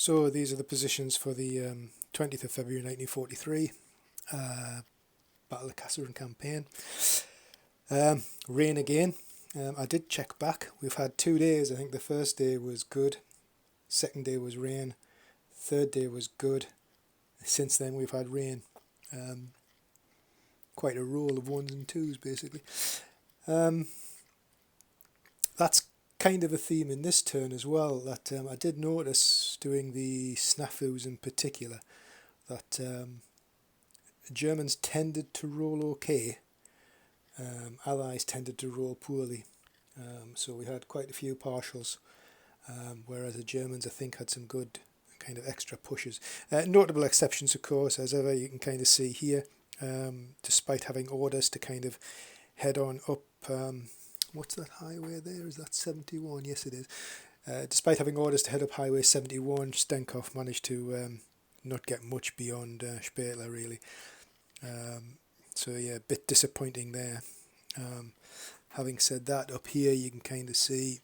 So these are the positions for the 20th of February 1943 Battle of Kasserine campaign. Rain again. I did check back. We've had 2 days. I think the first day was good, second day was rain, third day was good. Since then we've had rain. Quite a roll of 1s and 2s basically. That's kind of a theme in this turn as well, that I did notice doing the SNAFUs in particular, that Germans tended to roll okay, Allies tended to roll poorly. So we had quite a few partials, whereas the Germans I think had some good kind of extra pushes. Notable exceptions of course, as ever you can kind of see here, despite having orders to kind of head on up, what's that highway there? Is that 71? Yes, it is. Despite having orders to head up Highway 71, Stenkoff managed to not get much beyond Spitler, really. So yeah, a bit disappointing there. Having said that, up here you can kind of see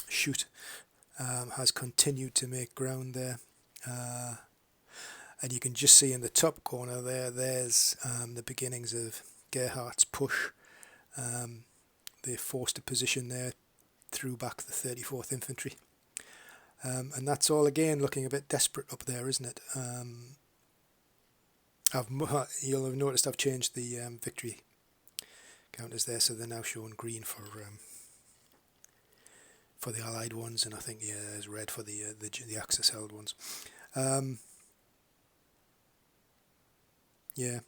Shoot has continued to make ground there. And you can just see in the top corner there's the beginnings of Gerhardt's push. They forced a position there, threw back the 34th Infantry. And that's all again looking a bit desperate up there, isn't it? You'll have noticed I've changed the victory counters there, so they're now showing green for the Allied ones, and I think there's red for the Axis-held ones. Yeah,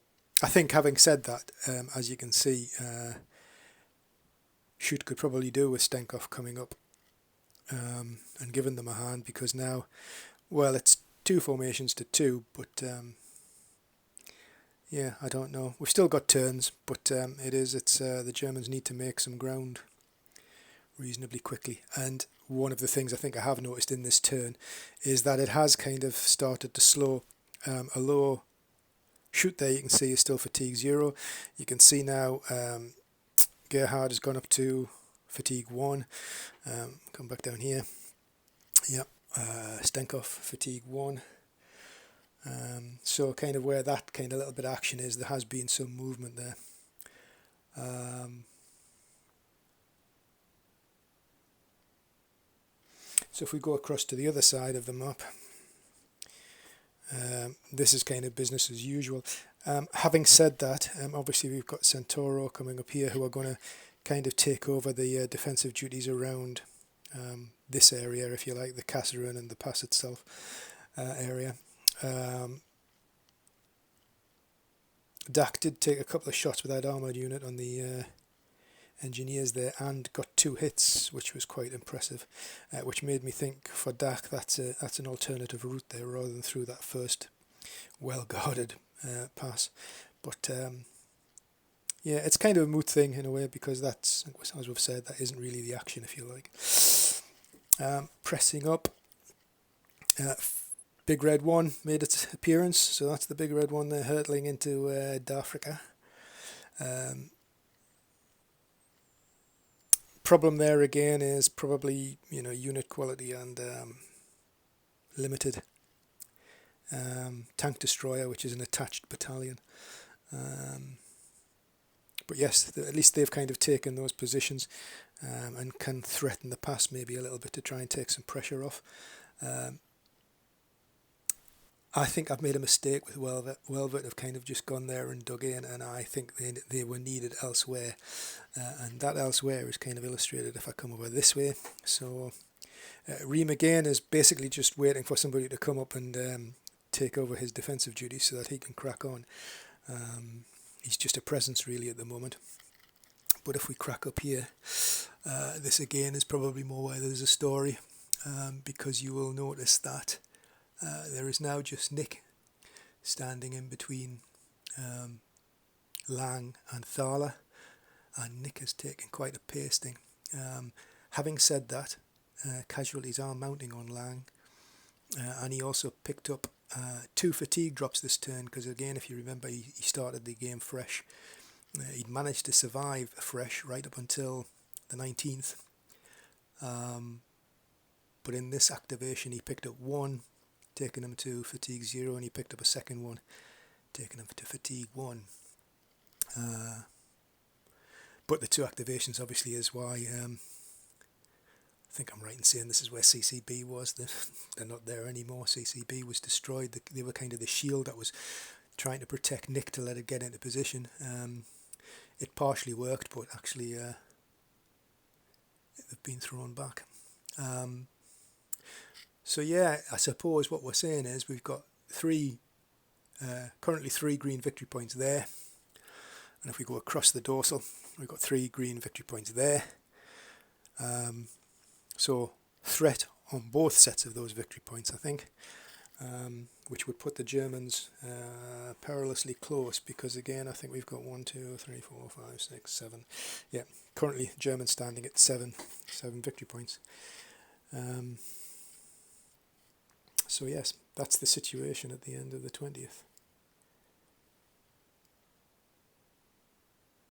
I think having said that, as you can see, Shoot could probably do with Stenkoff coming up and giving them a hand, because now, well, it's 2 formations to 2, but yeah, I don't know. We've still got turns, but it's the Germans need to make some ground reasonably quickly. And one of the things I think I have noticed in this turn is that it has kind of started to slow. Although Shoot there you can see is still fatigue 0. You can see now Gerhard has gone up to fatigue 1. Come back down here. Yep, Stenkoff fatigue 1. So kind of where that kind of little bit of action is, there has been some movement there. So if we go across to the other side of the map, this is kind of business as usual. Having said that, obviously we've got Centauro coming up here, who are going to kind of take over the defensive duties around this area, if you like, the Kasserine and the pass itself area. Dak did take a couple of shots with that armoured unit on the engineers there and got 2 hits, which was quite impressive, which made me think for Dak that's an alternative route there rather than through that first well-guarded pass. But yeah, it's kind of a moot thing in a way, because that's, as we've said, that isn't really the action, if you like. Pressing up, Big Red 1 made its appearance, so that's the Big Red 1 there hurtling into D'Africa. Problem there again is probably unit quality and limited. Tank destroyer, which is an attached battalion. But yes, at least they've kind of taken those positions and can threaten the pass maybe a little bit to try and take some pressure off. I think I've made a mistake with Welvet. Welvet have kind of just gone there and dug in, and I think they were needed elsewhere. And that elsewhere is kind of illustrated if I come over this way. So Ream again is basically just waiting for somebody to come up and take over his defensive duties so that he can crack on. He's just a presence really at the moment. But if we crack up here, this again is probably more where there's a story, because you will notice that there is now just Nick standing in between Lang and Thala, and Nick has taken quite a pasting. Having said that, casualties are mounting on Lang, and he also picked up 2 fatigue drops this turn, because again, if you remember, he started the game fresh. He'd managed to survive fresh right up until the 19th. but in this activation he picked up one, taking him to fatigue 0, and he picked up a second one, taking him to fatigue 1. But the 2 activations obviously is why I think I'm right in saying this is where CCB was. They're not there anymore. CCB was destroyed. They were kind of the shield that was trying to protect Nick to let it get into position. It partially worked, but actually they've been thrown back. So yeah, I suppose what we're saying is we've got currently 3 green victory points there, and if we go across the dorsal, we've got 3 green victory points there. So threat on both sets of those victory points, I think, which would put the Germans perilously close, because again I think we've got 1, 2, 3, 4, 5, 6, 7. Yeah, currently Germans standing at 7 victory points. So yes, that's the situation at the end of the 20th.